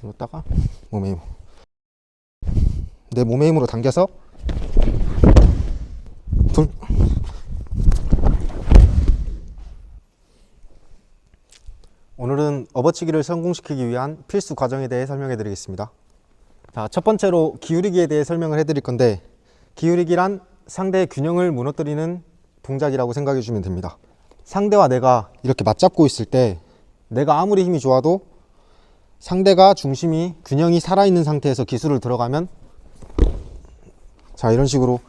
눌렀다가 몸의 힘. 내 몸의 힘으로 당겨서 둘. 오늘은 업어치기를 성공시키기 위한 필수 과정에 대해 설명해 드리겠습니다. 자, 첫 번째로 기울이기에 대해 설명을 해 드릴 건데, 기울이기란 상대의 균형을 무너뜨리는 동작이라고 생각해 주시면 됩니다. 상대와 내가 이렇게 맞잡고 있을 때 내가 아무리 힘이 좋아도 상대가 중심이 균형이 살아있는 상태에서 기술을 들어가면, 자, 이런 식으로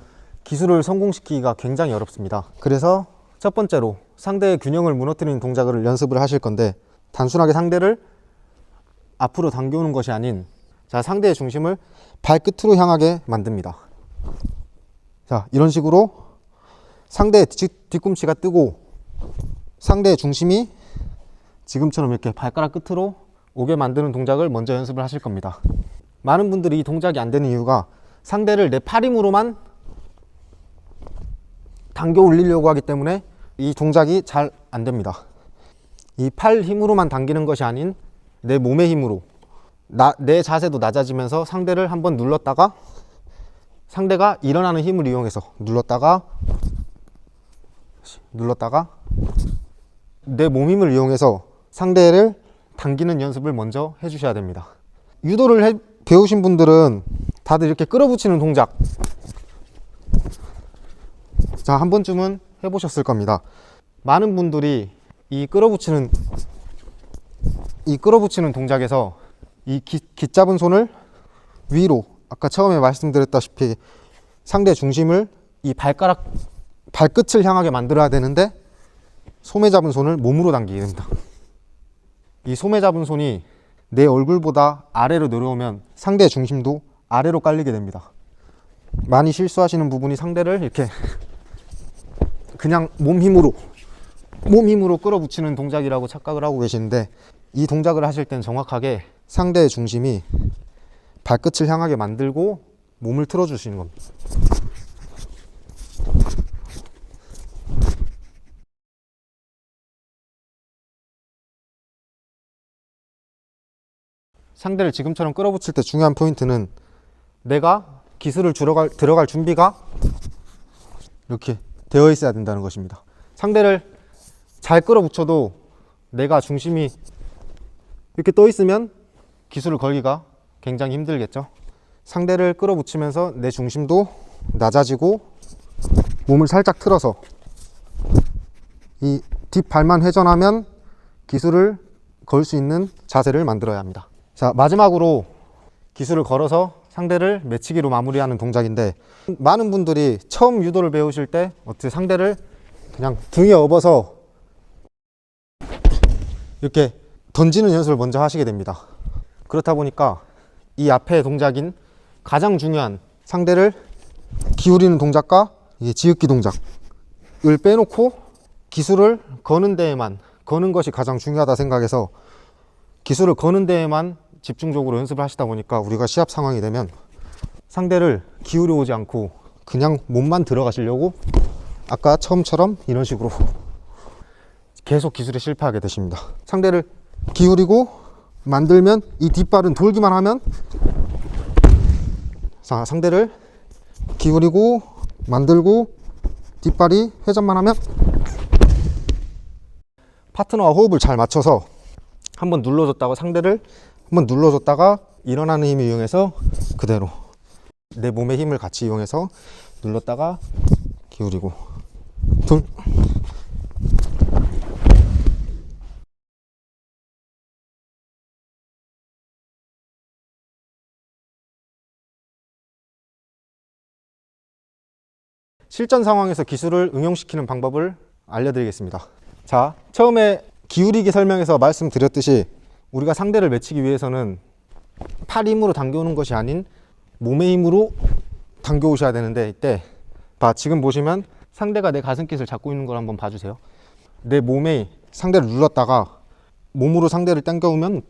기술을 성공시키기가 굉장히 어렵습니다. 그래서 첫 번째로 상대의 균형을 무너뜨리는 동작을 연습을 하실 건데, 단순하게 상대를 앞으로 당겨오는 것이 아닌, 자, 상대의 중심을 발끝으로 향하게 만듭니다. 자, 이런 식으로 상대의 뒤꿈치가 뜨고 상대의 중심이 지금처럼 이렇게 발가락 끝으로 오게 만드는 동작을 먼저 연습을 하실 겁니다. 많은 분들이 이 동작이 안 되는 이유가 상대를 내 팔 힘으로만 당겨 올리려고 하기 때문에 이 동작이 잘 안 됩니다. 이 팔 힘으로만 당기는 것이 아닌 내 몸의 힘으로, 내 자세도 낮아지면서 상대를 한번 눌렀다가 상대가 일어나는 힘을 이용해서 눌렀다가 내 몸 힘을 이용해서 상대를 당기는 연습을 먼저 해주셔야 됩니다. 유도를 배우신 분들은 다들 이렇게 끌어붙이는 동작, 자, 한 번쯤은 해보셨을 겁니다. 많은 분들이 이 끌어붙이는 동작에서 이 깃잡은 손을 위로, 아까 처음에 말씀드렸다시피 상대 중심을 이 발끝을 향하게 만들어야 되는데, 소매 잡은 손을 몸으로 당기게 됩니다. 이 소매 잡은 손이 내 얼굴보다 아래로 내려오면 상대의 중심도 아래로 깔리게 됩니다. 많이 실수하시는 부분이 상대를 이렇게 그냥 몸 힘으로 끌어붙이는 동작이라고 착각을 하고 계시는데, 이 동작을 하실 땐 정확하게 상대의 중심이 발끝을 향하게 만들고 몸을 틀어주시는 겁니다. 상대를 지금처럼 끌어붙일 때 중요한 포인트는 내가 기술을 들어갈 준비가 이렇게 되어 있어야 된다는 것입니다. 상대를 잘 끌어붙여도 내가 중심이 이렇게 떠 있으면 기술을 걸기가 굉장히 힘들겠죠. 상대를 끌어붙이면서 내 중심도 낮아지고 몸을 살짝 틀어서 이 뒷발만 회전하면 기술을 걸 수 있는 자세를 만들어야 합니다. 자, 마지막으로 기술을 걸어서 상대를 매치기로 마무리하는 동작인데, 많은 분들이 처음 유도를 배우실 때 어떻게 상대를 그냥 등에 업어서 이렇게 던지는 연습을 먼저 하시게 됩니다. 그렇다 보니까 이 앞에 동작인 가장 중요한 상대를 기울이는 동작과 이게 지읒기 동작을 빼놓고 기술을 거는 것이 가장 중요하다 생각해서 기술을 거는 데에만 집중적으로 연습을 하시다 보니까 우리가 시합 상황이 되면 상대를 기울여 오지 않고 그냥 몸만 들어가시려고 아까 처음처럼 이런 식으로 계속 기술에 실패하게 되십니다. 상대를 기울이고 만들면 이 뒷발은 돌기만 하면, 자, 상대를 기울이고 만들고 뒷발이 회전만 하면 파트너와 호흡을 잘 맞춰서 한번 눌러줬다가 상대를 한번 눌러줬다가 일어나는 힘을 이용해서 그대로 내 몸의 힘을 같이 이용해서 눌렀다가 기울이고 둘. 실전 상황에서 기술을 응용시키는 방법을 알려드리겠습니다. 자, 처음에 기울이기 설명에서 말씀드렸듯이 우리가 상대를 매치기 위해서는 팔 힘으로 당겨오는 것이 아닌 몸의 힘으로 당겨오셔야 되는데, 이때 지금 보시면 상대가 내 가슴깃을 잡고 있는 걸 한번 봐주세요. 내 몸에 상대를 눌렀다가 몸으로 상대를 당겨오면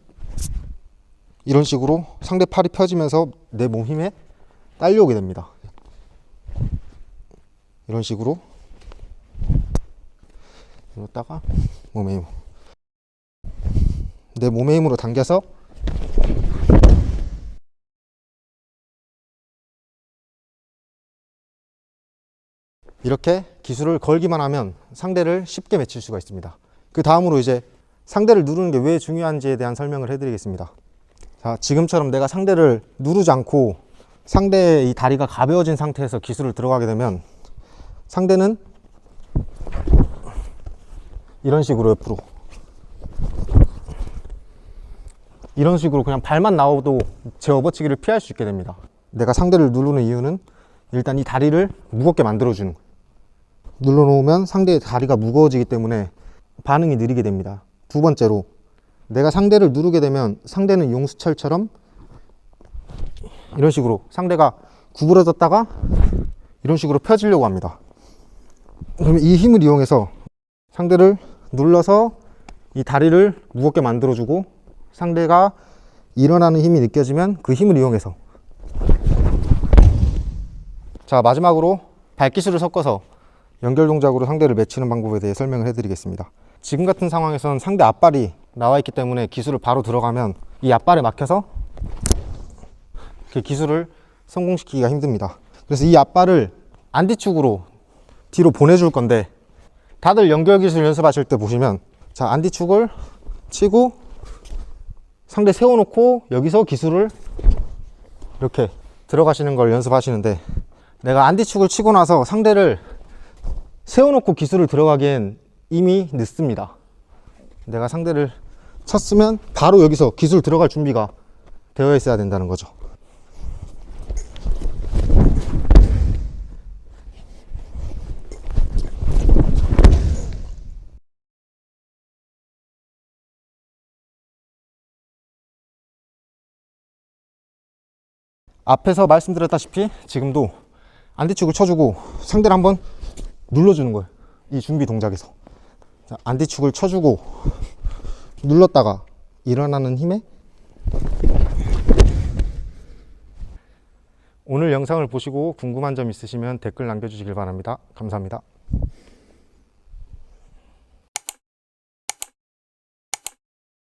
이런 식으로 상대 팔이 펴지면서 내 몸 힘에 딸려오게 됩니다. 이런 식으로 눌렀다가 몸의 힘, 내 몸의 힘으로 당겨서 이렇게 기술을 걸기만 하면 상대를 쉽게 맺힐 수가 있습니다. 그 다음으로 이제 상대를 누르는 게 왜 중요한지에 대한 설명을 해드리겠습니다. 자, 지금처럼 내가 상대를 누르지 않고 상대의 이 다리가 가벼워진 상태에서 기술을 들어가게 되면 상대는 이런 식으로 옆으로, 이런 식으로 그냥 발만 나와도 제 업어치기를 피할 수 있게 됩니다. 내가 상대를 누르는 이유는 일단 이 다리를 무겁게 만들어주는 거예요. 눌러놓으면 상대의 다리가 무거워지기 때문에 반응이 느리게 됩니다. 두 번째로, 내가 상대를 누르게 되면 상대는 용수철처럼 이런 식으로 상대가 구부러졌다가 이런 식으로 펴지려고 합니다. 그러면 이 힘을 이용해서 상대를 눌러서 이 다리를 무겁게 만들어주고 상대가 일어나는 힘이 느껴지면 그 힘을 이용해서, 자, 마지막으로 발기술을 섞어서 연결 동작으로 상대를 맺히는 방법에 대해 설명을 해드리겠습니다. 지금 같은 상황에서는 상대 앞발이 나와 있기 때문에 기술을 바로 들어가면 이 앞발에 막혀서 그 기술을 성공시키기가 힘듭니다. 그래서 이 앞발을 안뒤축으로 뒤로 보내줄 건데, 다들 연결 기술 연습하실 때 보시면, 자, 안뒤축을 치고 상대 세워놓고 여기서 기술을 이렇게 들어가시는 걸 연습하시는데, 내가 안뒤축을 치고 나서 상대를 세워놓고 기술을 들어가기엔 이미 늦습니다. 내가 상대를 쳤으면 바로 여기서 기술 들어갈 준비가 되어 있어야 된다는 거죠. 앞에서 말씀드렸다시피 지금도 안뒤축을 쳐주고 상대를 한번 눌러주는 거예요. 이 준비 동작에서. 자, 안뒤축을 쳐주고 눌렀다가 일어나는 힘에, 오늘 영상을 보시고 궁금한 점 있으시면 댓글 남겨주시길 바랍니다. 감사합니다.